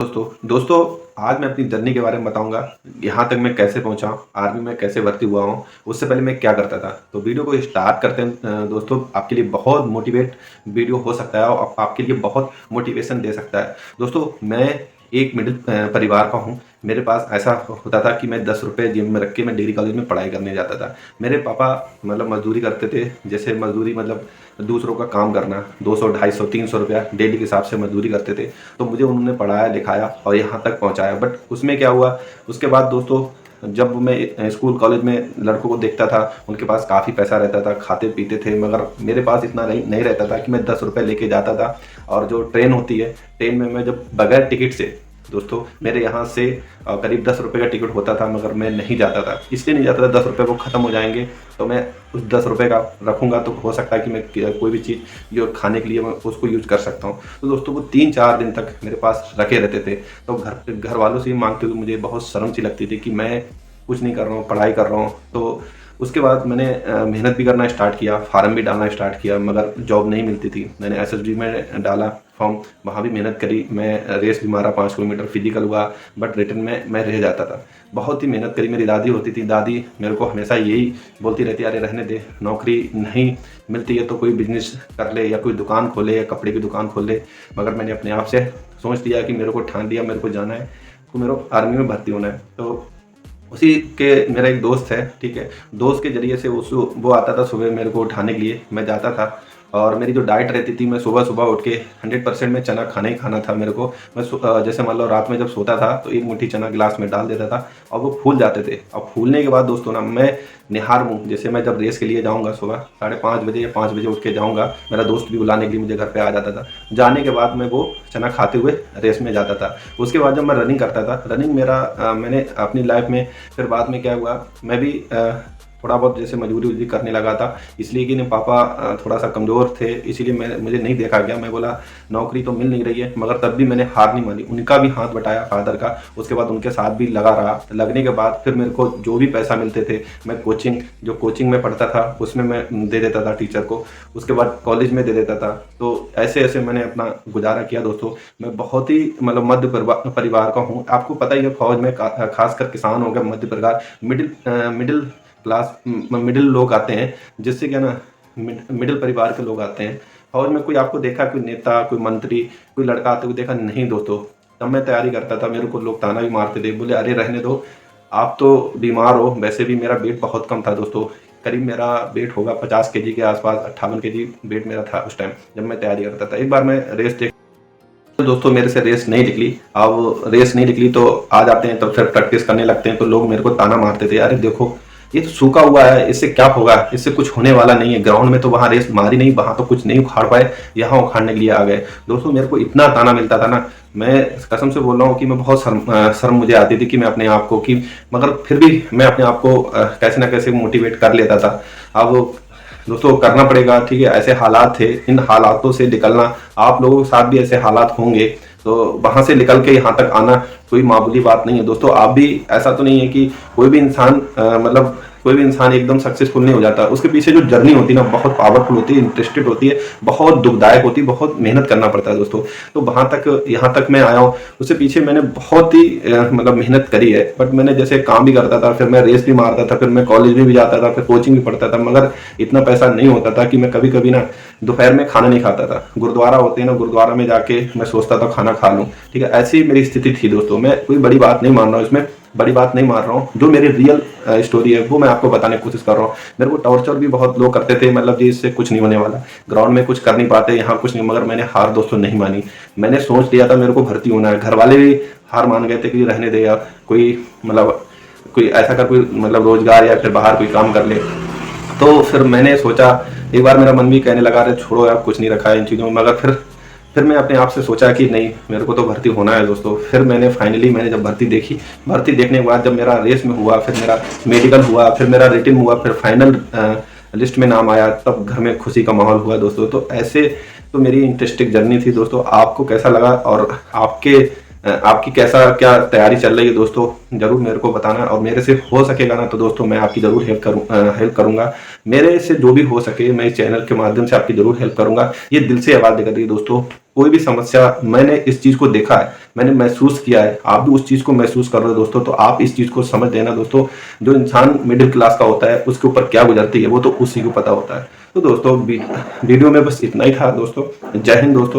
दोस्तों आज मैं अपनी जर्नी के बारे में बताऊंगा। यहाँ तक मैं कैसे पहुँचा, आर्मी में कैसे भर्ती हुआ हूँ, उससे पहले मैं क्या करता था। तो वीडियो को स्टार्ट करते हैं। दोस्तों आपके लिए बहुत मोटिवेट वीडियो हो सकता है और आपके लिए बहुत मोटिवेशन दे सकता है। दोस्तों मैं एक मिडिल परिवार का हूँ। मेरे पास ऐसा होता था कि मैं 10 रुपये जेब में रख के मैं डिग्री कॉलेज में पढ़ाई करने जाता था। मेरे पापा मजदूरी करते थे, जैसे मजदूरी दूसरों का काम करना, 200 250 300 रुपया डेली के हिसाब से मजदूरी करते थे। तो मुझे उन्होंने पढ़ाया लिखाया और यहाँ तक पहुँचाया। बट उसमें क्या हुआ, उसके बाद दोस्तों जब मैं स्कूल कॉलेज में लड़कों को देखता था, उनके पास काफ़ी पैसा रहता था, खाते पीते थे, मगर मेरे पास इतना नहीं रहता था कि मैं 10 रुपये लेके जाता था। और जो ट्रेन होती है, ट्रेन में मैं जब बगैर टिकट से, दोस्तों मेरे यहाँ से करीब 10 रुपये का टिकट होता था, मगर मैं नहीं जाता था। इसलिए नहीं जाता था, 10 रुपये वो ख़त्म हो जाएंगे तो मैं उस 10 रुपये का रखूँगा तो हो सकता है कि मैं कोई भी चीज़ जो खाने के लिए मैं उसको यूज कर सकता हूँ। तो दोस्तों वो 3-4 दिन तक मेरे पास रखे रहते थे। तो घर वालों से मांगते हुए मुझे बहुत शर्म सी लगती थी कि मैं कुछ नहीं कर रहा हूँ, पढ़ाई कर रहा हूँ। तो उसके बाद मैंने मेहनत भी करना स्टार्ट किया, फार्म भी डालना स्टार्ट किया, मगर जॉब नहीं मिलती थी। मैंने एसएसबी में डाला फॉर्म, वहाँ भी मेहनत करी। मैं रेस भी मारा, 5 किलोमीटर फिजिकल हुआ, बट रिटर्न में मैं रह जाता था। बहुत ही मेहनत करी। मेरी दादी होती थी, दादी मेरे को हमेशा यही बोलती रहती, अरे रहने दे, नौकरी नहीं मिलती है तो कोई बिजनेस कर ले या कोई दुकान खोले या कपड़े की दुकान खोल ले। मगर मैंने अपने आप से सोच लिया कि मेरे को ठान लिया, मेरे को जाना है तो मेरे को आर्मी में भर्ती होना है। तो उसी के मेरा एक दोस्त है, ठीक है, दोस्त के ज़रिए से वो आता था सुबह मेरे को उठाने के लिए, मैं जाता था। और मेरी जो डाइट रहती थी, मैं सुबह सुबह उठ के 100% में चना खाना ही खाना था मेरे को। मैं जैसे मान लो रात में जब सोता था तो एक मुट्ठी चना गिलास में डाल देता था और वो फूल जाते थे। और फूलने के बाद दोस्तों ना मैं निहार मुँह, जैसे मैं जब रेस के लिए जाऊँगा सुबह 5:30 बजे या 5 बजे उठ के जाऊँगा, मेरा दोस्त भी बुलाने के लिए मुझे घर पे आ जाता था। जाने के बाद मैं वो चना खाते हुए रेस में जाता था। उसके बाद जब मैं रनिंग करता था, रनिंग मैंने अपनी लाइफ में फिर बाद में क्या हुआ, मैं भी थोड़ा बहुत जैसे मजदूरी उजूरी करने लगा था। इसलिए कि पापा थोड़ा सा कमज़ोर थे, इसीलिए मुझे नहीं देखा गया। मैं बोला नौकरी तो मिल नहीं रही है, मगर तब भी मैंने हार नहीं मानी। उनका भी हाथ बटाया, फादर का। उसके बाद उनके साथ भी लगा रहा। लगने के बाद फिर मेरे को जो भी पैसा मिलते थे, मैं कोचिंग में पढ़ता था उसमें मैं दे देता था टीचर को। उसके बाद कॉलेज में दे देता था। तो ऐसे ऐसे मैंने अपना गुजारा किया। दोस्तों मैं बहुत ही मध्य परिवार का हूँ। आपको पता ही है, फौज में खासकर किसान हो गया, मध्य परिवार, मिडिल क्लास, मिडिल लोग आते हैं, जिससे क्या ना मिडिल परिवार के लोग आते हैं। फौज में कोई आपको देखा, कोई नेता, कोई मंत्री, कोई लड़का आते हुए देखा नहीं दोस्तों। तब मैं तैयारी करता था, मेरे को लोग ताना भी मारते थे, बोले अरे रहने दो, आप तो बीमार हो। वैसे भी मेरा वेट बहुत कम था दोस्तों, करीब मेरा वेट होगा 50 केजी के आसपास, 58 केजी वेट मेरा था उस टाइम जब मैं तैयारी करता था। एक बार मैं रेस देख, दोस्तों मेरे से रेस नहीं निकली। अब रेस नहीं निकली तो आ जाते हैं, तो फिर प्रैक्टिस करने लगते हैं, तो लोग मेरे को ताना मारते थे, अरे देखो ये तो सूखा हुआ है, इससे क्या होगा, इससे कुछ होने वाला नहीं है। ग्राउंड में तो वहाँ रेस मारी नहीं, वहाँ तो कुछ नहीं उखाड़ पाए, यहाँ उखाड़ने के लिए आ गए। दोस्तों मेरे को इतना ताना मिलता था ना, मैं कसम से बोल रहा हूँ कि मैं बहुत शर्म मुझे आती थी कि मैं अपने आप को कि, मगर फिर भी मैं अपने आप को कैसे ना कैसे मोटिवेट कर लेता था। अब दोस्तों करना पड़ेगा, ठीक है, ऐसे हालात थे, इन हालातों से निकलना, आप लोगों के साथ भी ऐसे हालात होंगे, तो वहां से निकल के यहाँ तक आना कोई मामूली बात नहीं है। दोस्तों आप भी, ऐसा तो नहीं है कि कोई भी इंसान एकदम सक्सेसफुल नहीं हो जाता। उसके पीछे जो जर्नी होती है ना, बहुत पावरफुल होती है, इंटरेस्टेड होती है, बहुत दुखदायक होती है, बहुत मेहनत करना पड़ता है दोस्तों। तो वहां तक, यहाँ तक मैं आया हूँ, उससे पीछे मैंने बहुत ही मेहनत करी है। बट मैंने जैसे काम भी करता था, फिर मैं रेस भी मारता था, फिर मैं कॉलेज में भी जाता था, फिर कोचिंग भी पढ़ता था, मगर इतना पैसा नहीं होता था कि मैं कभी कभी ना दोपहर में खाना नहीं खाता था। गुरुद्वारा होते हैं ना, गुरुद्वारा में जाके मैं सोचता था खाना खा लूँ, ठीक है, ऐसी मेरी स्थिति थी दोस्तों। मैं कोई बड़ी बात नहीं मान रहा हूँ इसमें, बड़ी बात नहीं मार रहा हूँ, जो मेरी रियल स्टोरी है वो मैं आपको बताने की कोशिश कर रहा हूँ। मेरे को टॉर्चर भी बहुत लोग करते थे, जी इससे कुछ नहीं होने वाला, ग्राउंड में कुछ कर नहीं पाते, यहाँ कुछ नहीं, मगर मैंने हार दोस्तों नहीं मानी। मैंने सोच लिया था मेरे को भर्ती होना है। घर वाले भी हार मान गए थे कि रहने दे यार, कोई ऐसा कर, कोई रोजगार या फिर बाहर कोई काम कर ले। तो फिर मैंने सोचा, एक बार मेरा मन भी कहने लगा, अरे छोड़ो यार, कुछ नहीं रखा है इन चीज़ों में। मगर फिर मैं अपने आप से सोचा कि नहीं, मेरे को तो भर्ती होना है दोस्तों। फिर मैंने जब भर्ती देखी, भर्ती देखने के बाद जब मेरा रेस में हुआ, फिर मेरा मेडिकल हुआ, फिर मेरा रिटन हुआ, फिर फाइनल लिस्ट में नाम आया, तब घर में खुशी का माहौल हुआ दोस्तों। तो ऐसे तो मेरी इंटरेस्टिंग जर्नी थी दोस्तों। आपको कैसा लगा और आपके आपकी कैसा क्या तैयारी चल रही है दोस्तों, ज़रूर मेरे को बताना। और मेरे से हो सकेगा ना तो दोस्तों मैं आपकी ज़रूर हेल्प करूँगा। मेरे से जो भी हो सके मैं इस चैनल के माध्यम से आपकी ज़रूर हेल्प करूँगा। ये दिल से आवाज़ निकल रही है दोस्तों। कोई भी समस्या, मैंने इस चीज़ को देखा है, मैंने महसूस किया है, आप भी उस चीज़ को महसूस कर रहे हो दोस्तों, तो आप इस चीज़ को समझ लेना दोस्तों। जो इंसान मिडिल क्लास का होता है उसके ऊपर क्या गुजरती है वो तो उसी को पता होता है। तो दोस्तों वीडियो में बस इतना ही था दोस्तों। जय हिंद दोस्तों।